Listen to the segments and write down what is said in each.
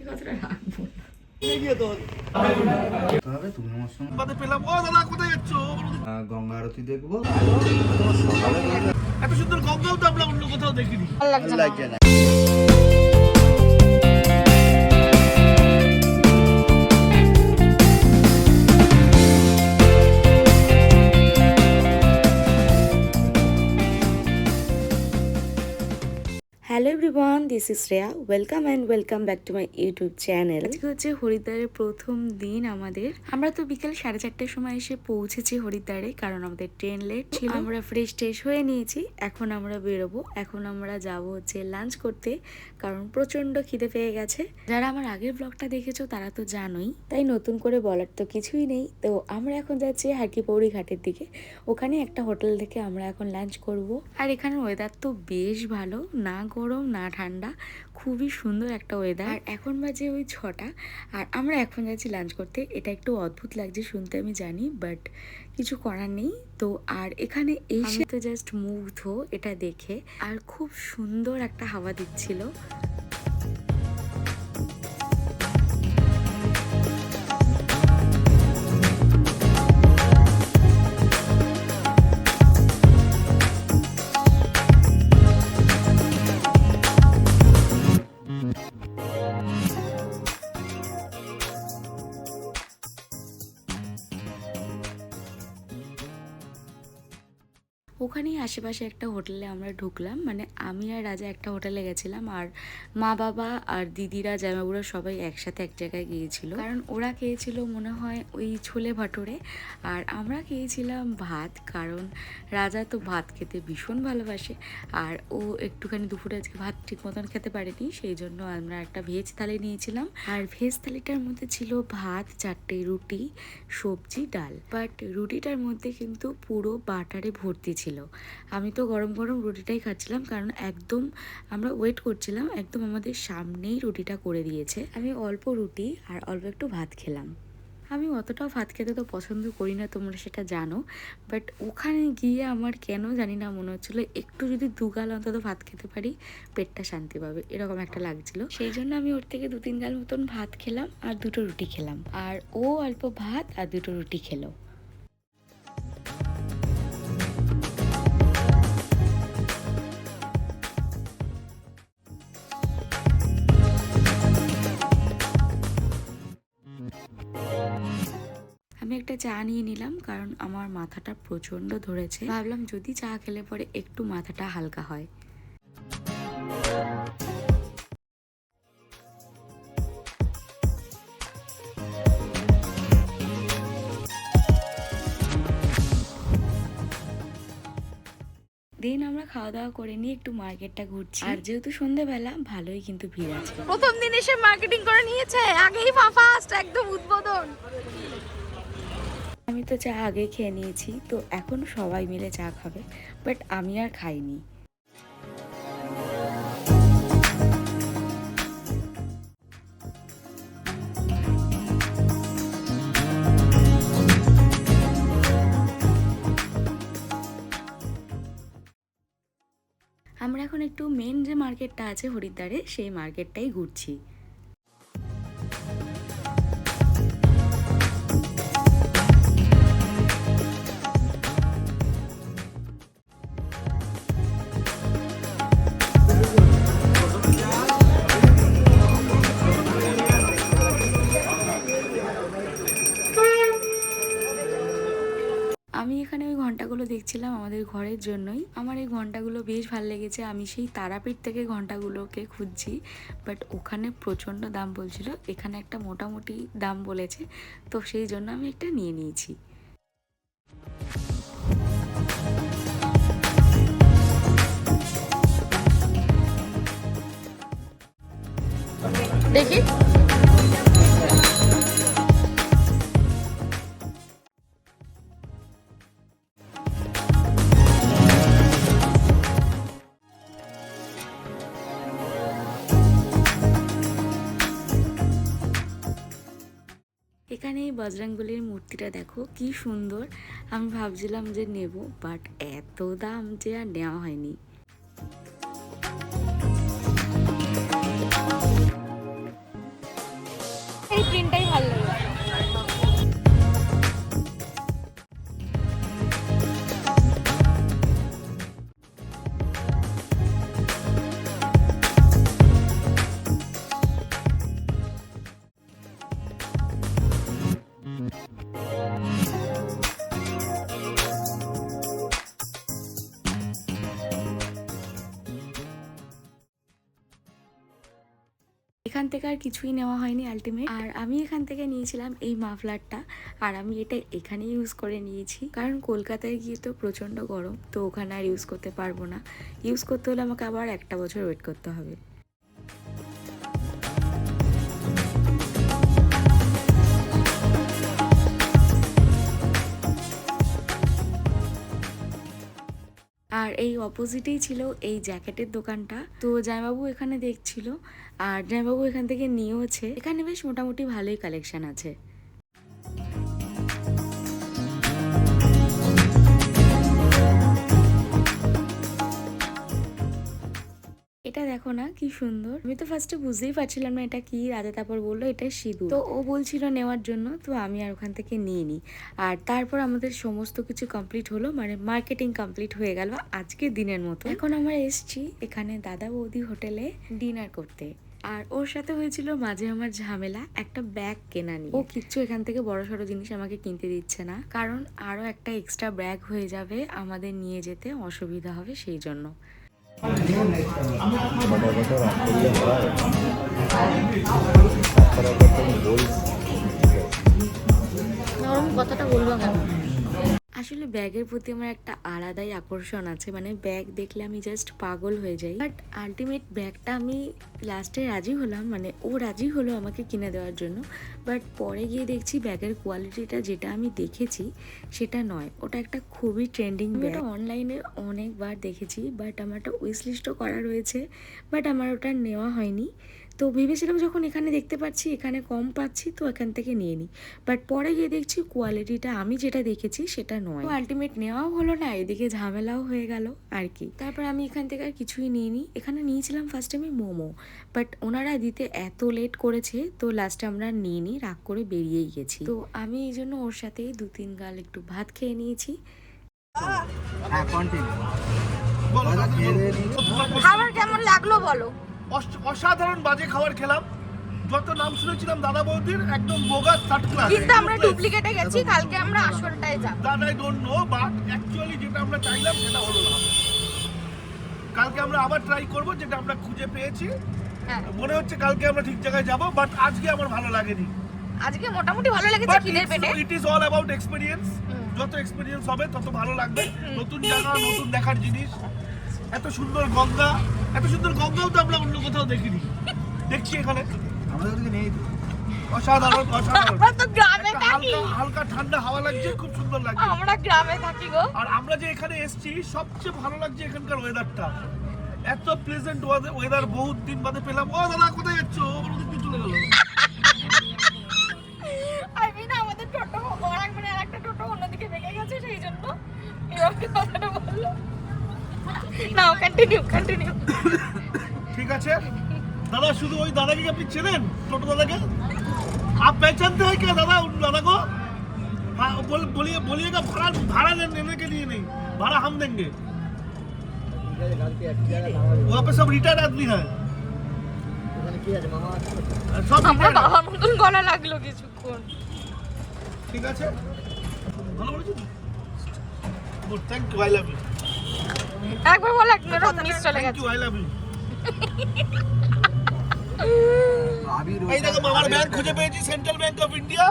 কথাটা রাখবো না। তুমি আমার সঙ্গে পেলাম। ও দাদা কোথায় যাচ্ছ? গঙ্গা আরতি দেখবো। এত সুন্দর গঙ্গাও তো আমরা অন্য কোথাও দেখিনি। ভালো লাগছে না। Hello everyone, this is Shreya. Welcome and welcome back to my YouTube channel. আজকে হচ্ছে হরিদ্বারের প্রথম দিন আমাদের। আমরা তো বিকেল 4:30টার সময় এসে পৌঁছেছি হরিদ্বারে, কারণ আমাদের ট্রেন লেট ছিল। আমরা ফ্রেশ ট্রেশ হয়ে নিয়েছি, এখন আমরা বেরোবো। এখন আমরা যাব হচ্ছে লাঞ্চ করতে, কারণ প্রচন্ড খিদে পেয়ে গেছে। যারা আমার আগের ব্লগটা দেখেছো তারা তো জানোই, তাই নতুন করে বলার তো কিছুই নেই। তো আমরা এখন যাচ্ছি হারকিপৌরি ঘাটের দিকে। ওখানে একটা হোটেল থেকে আমরা এখন লাঞ্চ করব। আর এখানের ওয়েদার তো বেশ ভালো, না গরম না ঠান্ডা, খুবই সুন্দর একটা ওয়েদার। আর এখন বাজে ওই 6টা, আর আমরা এখন যাচ্ছি লাঞ্চ করতে। এটা একটু অদ্ভুত লাগছে শুনতে, আমি জানি, বাট কিছু করার নেই। তো আর এখানে এসে তো জাস্ট মুগ্ধ এটা দেখে, আর খুব সুন্দর একটা হাওয়া দিচ্ছিল। ওখানেই আশেপাশে একটা হোটেলে আমরা ঢুকলাম, মানে আমি আর রাজা একটা হোটেলে গেছিলাম, আর মা বাবা আর দিদিরা জামাইবাবুরা সবাই একসাথে এক জায়গায় গিয়েছিল। কারণ ওরা খেয়েছিল মনে হয় ওই ছোলে ভাটুরে, আর আমরা খেয়েছিলাম ভাত, কারণ রাজা তো ভাত খেতে ভীষণ ভালোবাসে। আর ও একটুখানি দুপুরে আজকে ভাত ঠিক মতন খেতে পারেনি, সেই জন্য আমরা একটা ভেজ থালি নিয়েছিলাম। আর ভেজ থালিটার মধ্যে ছিল ভাত, 4টে রুটি, সবজি, ডাল। বাট রুটিটার মধ্যে কিন্তু পুরো বাটারে ভর্তি ছিল। আমি তো গরম গরম রুটিটাই খাচ্ছিলাম, কারণ একদম আমরা ওয়েট করছিলাম, একদম আমাদের সামনেই রুটিটা করে দিয়েছে। আমি অল্প রুটি আর অল্প একটু ভাত খেলাম। আমি অতটাও ভাত খেতে তো পছন্দ করি না, তোমরা সেটা জানো। বাট ওখানে গিয়ে আমার কেন জানি না মনে হচ্ছিলো একটু যদি 2 গাল অন্তত ভাত খেতে পারি পেটটা শান্তি পাবে, এরকম একটা লাগছিল। সেই জন্য আমি ওর থেকে 2-3 গাল মতন ভাত খেলাম আর 2টো রুটি খেলাম, আর ও অল্প ভাত আর 2টো রুটি খেলো। আমি একটা চা নিয়ে নিলাম, কারণ আমার মাথাটা প্রচণ্ড ধরেছে। ভাবলাম যদি চা খেলে পরে একটু মাথাটা হালকা হয়। দিন আমরা খাওয়া দাওয়া করে নিয়ে একটু মার্কেটটা ঘুরছি, আর যেহেতু সন্ধ্যেবেলা ভালোই কিন্তু ভিড় আছে। প্রথম দিন এসে মার্কেটিং করে নিয়েছে, আগেই ফার্স্ট একদম উদ্বোধন। আমি তো চা আগে খেয়ে নিয়েছি, তো এখন সবাই মিলে চা খাবে, বাট আমি আর খাইনি। আমরা এখন একটু মেন যে মার্কেটটা আছে হরিদ্বারে, সেই মার্কেটটাই ঘুরছি। আমি এখানে ওই ঘন্টাগুলো দেখছিলাম আমাদের ঘরের জন্যই। আমার এই ঘন্টাগুলো বেশ ভালো লেগেছে। আমি সেই তারাপীঠ থেকে ঘন্টাগুলোকে খুঁজছি, বাট ওখানে প্রচণ্ড দাম বলছিল, এখানে একটা মোটামুটি দাম বলেছে, তো সেই জন্য আমি একটা নিয়ে নিয়েছি। দেখি এখানে এই বজরংবলীর মূর্তিটা দেখো কি সুন্দর। আমি ভাবছিলাম যে নেব, বাট এত দাম যে আর নেওয়া হয়নি। এই প্রিন্টটাই ভালো লাগে। এখান থেকে আর কিছুই নেওয়া হয়নি আলটিমেট। আর আমি এখান থেকে নিয়েছিলাম এই মাফলারটা, আর আমি এটা এখানে ইউজ করে নিয়েছি কারণ কলকাতায় গিয়ে তো প্রচণ্ড গরম, তো ওখানে আর ইউজ করতে পারবো না। ইউজ করতে হলে আমাকে আবার 1 বছর ওয়েট করতে হবে। আর এই অপোজিটেই ছিল এই জ্যাকেটের দোকানটা, তো জামাইবাবু এখানে দেখছিল আর জামাইবাবু এখান থেকে নিয়েওছে। এখানে বেশ মোটামুটি ভালোই কালেকশন আছে। এটা দেখো না কি সুন্দর, আমি তো ফার্স্টে বুঝতেই পারছিলাম না এটা কি, রাজা তারপর বললো এটা সিঁদুর, তো ও বলছিল নেওয়ার জন্য, তো আমি আর ওখান থেকে নিয়ে নিই। আর তারপর আমাদের সমস্ত কিছু কমপ্লিট হলো, মানে মার্কেটিং কমপ্লিট হয়ে গেল আজকের দিনের মতো। এখন আমরা এসছি এখানে দাদা বৌদি হোটেলে ডিনার করতে। আর ওর সাথে হয়েছিল মাঝে আমার ঝামেলা একটা ব্যাগ কেনা নিয়ে। ও কিচ্ছু এখান থেকে বড়সড় জিনিস আমাকে কিনতে দিচ্ছে না, কারণ আরো একটা এক্সট্রা ব্যাগ হয়ে যাবে, আমাদের নিয়ে যেতে অসুবিধা হবে সেই জন্য। কথাটা বলবো কেন, আসলে ব্যাগের প্রতি আমার একটা আলাদাই আকর্ষণ আছে, মানে ব্যাগ দেখলে আমি জাস্ট পাগল হয়ে যাই। বাট আলটিমেট ব্যাগটা আমি লাস্টে রাজি হলাম, মানে ও রাজি হলো আমাকে কিনে দেওয়ার জন্য। বাট পরে গিয়ে দেখছি ব্যাগের কোয়ালিটিটা যেটা আমি দেখেছি সেটা নয়, ওটা একটা খুবই ট্রেন্ডিং ব্যাগ। ওটা অনলাইনে অনেকবার দেখেছি, বাট আমার একটা উইশ লিস্টও করা রয়েছে, বাট আমার ওটা নেওয়া হয়নি। তো ভেবেছিলাম যখন এখানে দেখতে পাচ্ছি এখানে কম পাচ্ছি তো এখান থেকে নিয়ে নিই, বাট পরে গিয়ে দেখছি কোয়ালিটিটা আমি যেটা দেখেছি সেটা নয়। তো আলটিমেট নেওয়াও হলো না, এদিকে ঝামেলাও হয়ে গেল আর কি। তারপর আমি এখান থেকে আর কিছুই নিয়ে নিই। এখানে নিয়েছিলাম ফার্স্ট আমি মোমো, বাট ওনারা দিতে এত লেট করেছে তো লাস্টে আমরা নিয়ে নিই, রাগ করে বেরিয়েই গেছি। তো আমি এই জন্য ওর সাথে 2-3 গাল একটু ভাত খেয়ে নিয়েছি। খাবার কেমন লাগলো বলো? অসাধারণ বাজে খাবার খেলাম। যত নাম শুনেছিলাম দাদা বৌদির একদম বোগাস থার্ড ক্লাস, কিন্তু আমরা ডুপ্লিকেটে গেছি, কালকে আমরা আসলটায় যাব। দাদা I don't know, but actually যেটা আমরা চাইলাম সেটা হলো না। কালকে আমরা আবার ট্রাই করব যেটা আমরা খুঁজে পেয়েছি। হ্যাঁ, মনে হচ্ছে কালকে আমরা ঠিক জায়গায় যাব, বাট আজকে আমার ভালো লাগেনি। আজকে মোটামুটি ভালো লেগেছে খিদের পেটে। It is all about experience. যত এক্সপেরিয়েন্স হবে তত ভালো লাগবে। নতুন জায়গা, নতুন দেখার জিনিস, এত সুন্দর গঙ্গা, এত সুন্দর গঙ্গাও তো আমরা অন্য কোথাও দেখিনি, দেখছি এখানে আমাদের ওদিকে নেই। অসাধারণ অসাধারণ। আমরা তো গ্রামে একটা থাকি, হালকা হালকা ঠান্ডা হাওয়া লাগছে, খুব সুন্দর লাগছে। আমরা গ্রামে থাকি গো। আর আমরা যে এখানে এসেছি সবচেয়ে ভালো লাগছে এখানকার ওয়েদারটা, এত প্লেজেন্ট ওয়েদার বহুত দিন বাদে পেলাম। ও দাদা কোথায় যাচ্ছ? আমার ওদিকে চলে গেল। আই মিন আমাদের টোটো মানে আরেকটা টোটো অন্যদিকে বেঁকে গেছে, সেই জন্য এরকম কথাটা বললো। নাও কন্টিনিউ। ঠিক আছে দাদা, শুধু ওই দাদাকে কি আপনি চেনেন? টোটো দাদাকে आप पहचानते हैं क्या दादा? उन दादा को बोलिएगा भाड़ा लेने के लिए नहीं, भाड़ा हम देंगे। वहाँ पे सब रिटायर्ड आदमी है, सब আমার বাবার মতন গলা লাগলো কিছুক্ষণ। ঠিক আছে, ভালো বলেছো। Good, thank you, I love you. একবার বল, একবার মিস চলে থ্যাংক গেছে। You, I love you. এই দেখো মামার ব্যাংক খুঁজে পেয়েছি, সেন্ট্রাল ব্যাংক অফ ইন্ডিয়া।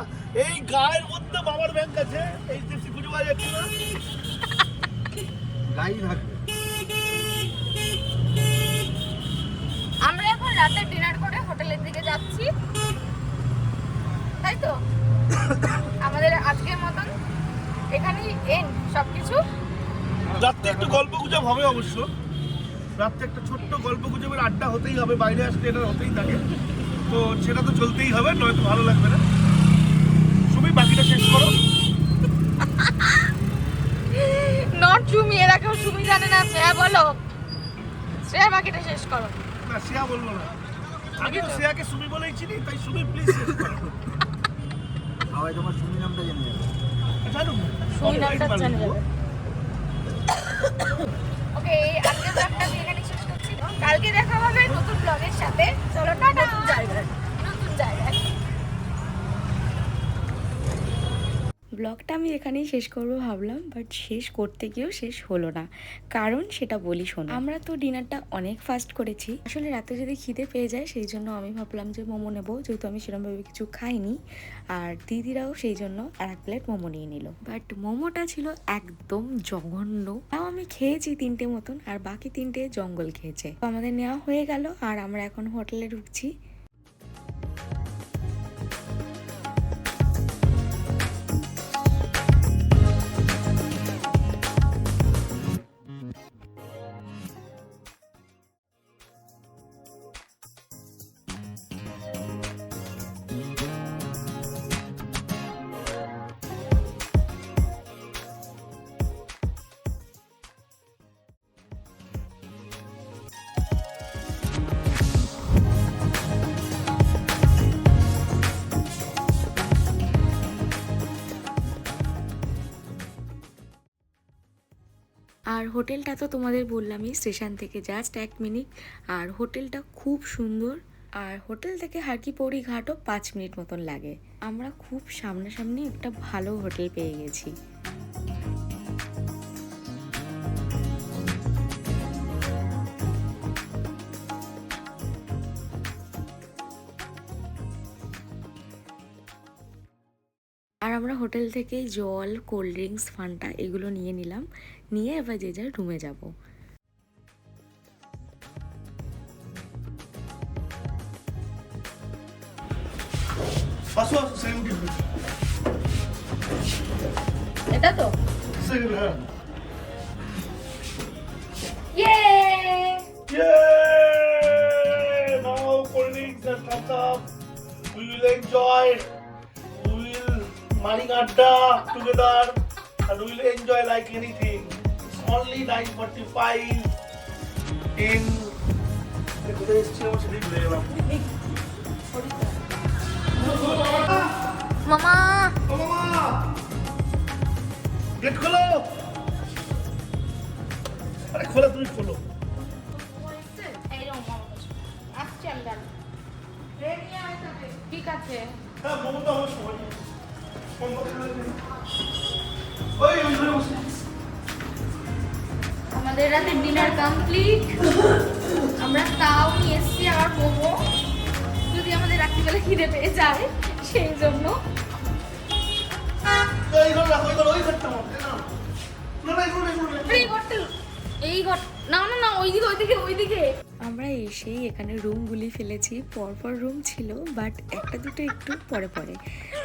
এই গায়ের মধ্যে মামার ব্যাংক আছে, এইচডিএফসি খুঁজে পাওয়া যাচ্ছে না। গাই থাকবে। আমরা এখন রাতে ডিনার করে হোটেলের দিকে যাচ্ছি, তাই তো? আমাদের আজকের মতন এখানেই এন্ড সবকিছু। রাত্রে একটু গল্প গুজব হবে অবশ্য, রাত্রে একটা ছোট্ট গল্প গুজবের আড্ডা হতেই হবে, বাইরে আসলে এটা হতেই থাকে, তো সেটা তো চলতেই হবে, নয়তো ভালো লাগবে না। তুমি বাকিটা শেষ করো। নট সুমি, এরা কেউ সুমি জানে না। শ্রেয়া বলো, শ্রেয়া বাকিটা শেষ করো। না, শ্রেয়া বলবো না। আমি তো শ্রেয়াকে সুমি বলেই চিনি, তাই সুমি প্লিজ শেষ করো। সবাই তোমার সুমি নামটা জেনে যাবে। জানো সুমি নামটা জানা যাবে। ওকে, আজকে ব্লগটা আমি এখানেই শেষ করছি। কালকে দেখা হবে নতুন ব্লগের সাথে। চলো টাটা। নতুন জায়গায়। ব্লগটা আমি এখানেই শেষ করবো ভাবলাম, বাট শেষ করতে গিয়েও শেষ হলো না। কারণ সেটা বলি শোনো, আমরা তো ডিনারটা অনেক ফাস্ট করেছি। আসলে রাতে যদি খিদে পেয়ে যায় সেই জন্য আমি ভাবলাম যে মোমো নেবো, যেহেতু আমি সেরকমভাবে কিছু খাইনি। আর দিদিরাও সেই জন্য আর এক প্লেট মোমো নিয়ে নিল। বাট মোমোটা ছিল একদম জঘন্য। তাও আমি খেয়েছি 3টে মতন, আর বাকি 3টে জঙ্গল খেয়েছে। তো আমাদের নেওয়া হয়ে গেল, আর আমরা এখন হোটেলে ঢুকছি। আর হোটেলটা তো তোমাদের বললামই, স্টেশন থেকে জাস্ট 1 মিনিট। আর হোটেলটা খুব সুন্দর। আর হোটেল থেকে হারকিপৌড়ি ঘাটও 5 মিনিট মতন লাগে। আমরা খুব সামনাসামনি একটা ভালো হোটেল পেয়ে গেছি। আর আমরা হোটেল থেকেই জল, কোল্ড ড্রিঙ্কস, ফান্টা এগুলো নিয়ে নিলাম। নিয়ে এবার যে যার রুমে যাব। আসো সেকেন্ড কি এটা তো সেকেন্ড হ্যাঁ ইয়ে Yay! Now cold drinks and thumbs up. We will enjoy. We will morning adda together, and we will enjoy like anything. It's only 9:45 in. কোথায় এসেছি আমার সেদিন ভুলে গেলাম। মামা ও মামা, গেট খোলো। আরে খোলো, তুমি খোলো। ঠিক আছে। হ্যাঁ মোমোটা আমার সময় নেই। ওই ধরে বসে। আমাদের রাতে ডিনার কমপ্লিট। আমরা তাও নিয়ে এসছি আর মোমো, যদি আমাদের রাত্রিবেলা খিদে পেয়ে যায় সেই জন্য। এই ঘর রাখো, ওই ঘরটা মধ্যে না। না না এগুলো এই ঘরটা, এই ঘর, না না না ওইদিকে। আমরা এসেই এখানে রুমগুলি ফেলেছি। পরপর রুম ছিল, বাট একটা দুটো একটু পরে পরে।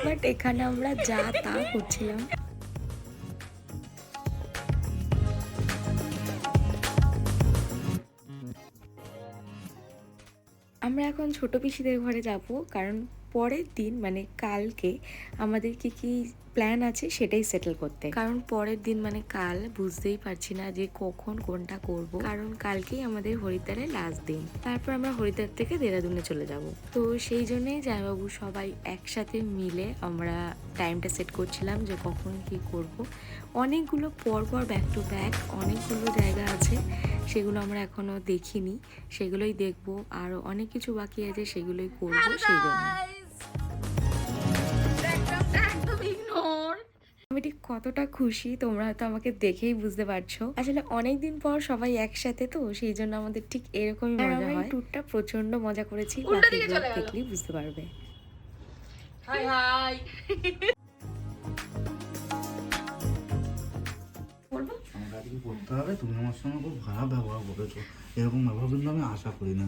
বাট এখানে আমরা যা তা করছিলাম। আমরা এখন ছোট পিসিদের ঘরে যাব, কারণ পরের দিন মানে কালকে আমাদের কি প্ল্যান আছে সেটাই সেটেল করতে। কারণ পরের দিন মানে কাল বুঝতেই পারছি না যে কখন কোনটা করব, কারণ কালকেই আমাদের হরিদ্বারের লাস্ট দিন। তারপর আমরা হরিদ্বার থেকে দেরাদুনে চলে যাব। তো সেই জন্যই জামাইবাবু সবাই একসাথে মিলে আমরা টাইমটা সেট করছিলাম যে কখন কি করব। অনেকগুলো পরপর ব্যাক টু ব্যাক অনেকগুলো জায়গা আছে, সেগুলো আমরা এখনো দেখিনি, সেগুলোই দেখব। আরও অনেক কিছু বাকি আছে, সেগুলোই করব। সেই জন্য আমি ঠিক কতটা খুশি তোমরা হয়তো আমাকে দেখেই বুঝতে পারছো। আসলে অনেকদিন পর সবাই একসাথে, তো সেই জন্য আমাদের ঠিক এরকমই মজা হয়। ট্যুরটা প্রচন্ড মজা করেছি, বাকি ব্লগ দেখলেই বুঝতে পারবে। হাই হাই বলবো আমাকে আজকে করতে হবে। তুমি আমার সঙ্গে খুব খারাপ ব্যবহার করেছো, এরকম ব্যবহার কিন্তু আমি আশা করি না।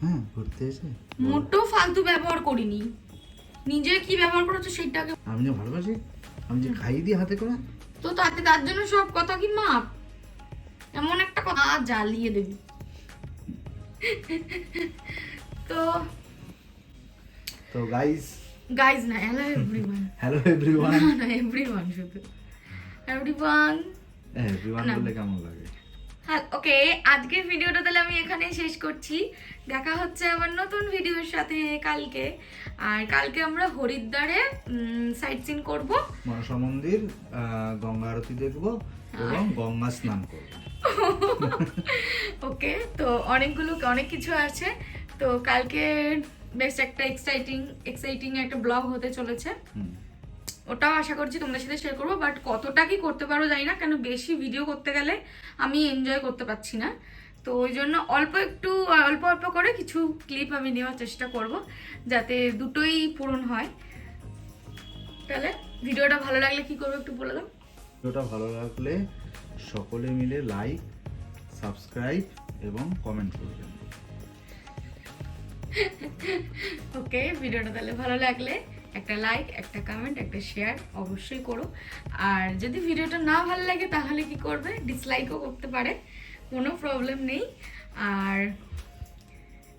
হ্যাঁ, ঘুরতে এসে মোটো ফালতু ব্যবহার করিনি, নিজে কি ব্যবহার করেছো সেটাকে। আমি যে ভালোবাসি, আমি যে খাইয়ে দিই হাতে করে। তো তাতে তার জন্য সব কথা কি মাপ? এমন একটা কথা জ্বালিয়ে দেবি। তো তো গাইস না, হ্যালো এভরিওয়ান। Hello everyone. না এভরিওয়ান, শুধু এভরিওয়ান। এভরিওয়ান না। বললে কেমন লাগে? হ্যাঁ ওকে, আজকের ভিডিওটা তাহলে আমি এখানেই শেষ করছি। দেখা হচ্ছে আবার নতুন ভিডিওর সাথে কালকে। আর কালকে আমরা হরিদ্বারে সাইট সিন করবো। মনসা মন্দির, গঙ্গা আরতি দেখবো এবং গঙ্গা স্নান করবো। ওকে, তো অনেক কিছু আছে। তো কালকে বেশ একটা এক্সাইটিং একটা ব্লগ হতে চলেছে। ওটাও আশা করছি তোমাদের সাথে শেয়ার করবো, বাট কতটা কি করতে পারো জানি না, কেন বেশি ভিডিও করতে গেলে আমি এনজয় করতে পারছি না। তো ওই জন্য অল্প অল্প করে কিছু ক্লিপ আমি নেওয়ার চেষ্টা করব, যাতে দুটোই পূরণ হয়। তাহলে ভিডিওটা ভালো লাগলে কি করবো একটু বলে দাও। ভিডিওটা ভালো লাগলে সকলে মিলে লাইক, সাবস্ক্রাইব এবং কমেন্ট করবেন। ওকে, ভিডিওটা তাহলে ভালো লাগলে একটা লাইক, একটা কমেন্ট, একটা শেয়ার অবশ্যই করো। আর যদি ভিডিওটা না ভালো লাগে তাহলে কি করবে, ডিসলাইকও করতে পারে, কোনো প্রবলেম নেই। আর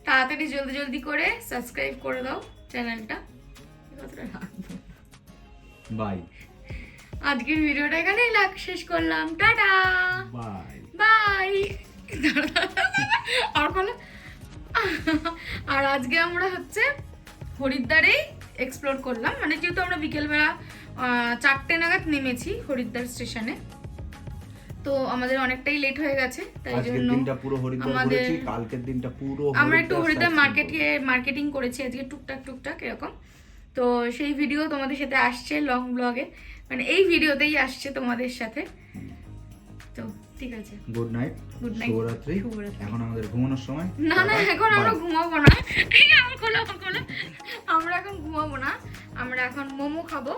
তাড়াতাড়ি জলদি করে সাবস্ক্রাইব করে দাও চ্যানেলটা। বাই। আজকের ভিডিওটা এখানেই শেষ করলাম। Tata, by. বাই। আর বলো। আর আজকে আমরা হচ্ছে হরিদ্বারেই এক্সপ্লোর করলাম, মানে যেহেতু আমরা বিকেলবেলা 4টে নাগাদ নেমেছি হরিদ্বার স্টেশনে, তো আমাদের অনেকটাই লেট হয়ে গেছে, তাই আজকের জন্য দিনটা পুরো হরিদ্বার ঘুরেছি, কালকের দিনটা পুরো আমরা একটু হরিদ্বার সাইট মার্কেটিং করেছি আজকে টুকটাক এরকম। তো সেই ভিডিও তোমাদের সাথে আসছে লং ব্লগে, মানে এই ভিডিওতেই আসছে তোমাদের সাথে। তো ঠিক আছে, গুড নাইট, গুড নাইট, শুভরাত্রি। এখন আমাদের ঘুমানোর সময়। না এখন আমরা ঘুমাবো না। আমার খোলো। আমরা এখন ঘুমাবো না, আমরা এখন মোমো খাবো।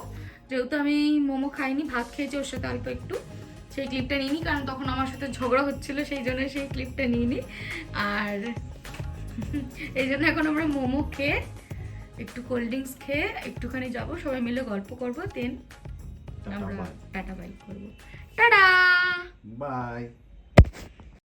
যেহেতু আমি মোমো খাইনি, ভাত খেয়েছি ওর সাথে অল্প একটু, সেই ক্লিপটা নিইনি, কারণ তখন আমার সাথে ঝগড়া হচ্ছিল, সেই জন্য সেই ক্লিপটা নিইনি। আর এই জন্য এখন আমরা মোমো খেয়ে একটু কোল্ড ড্রিঙ্কস খেয়ে একটুখানি যাবো, সবাই মিলে গল্প করবো, দেন আমরা টাটা বাই করবো। Tata, by.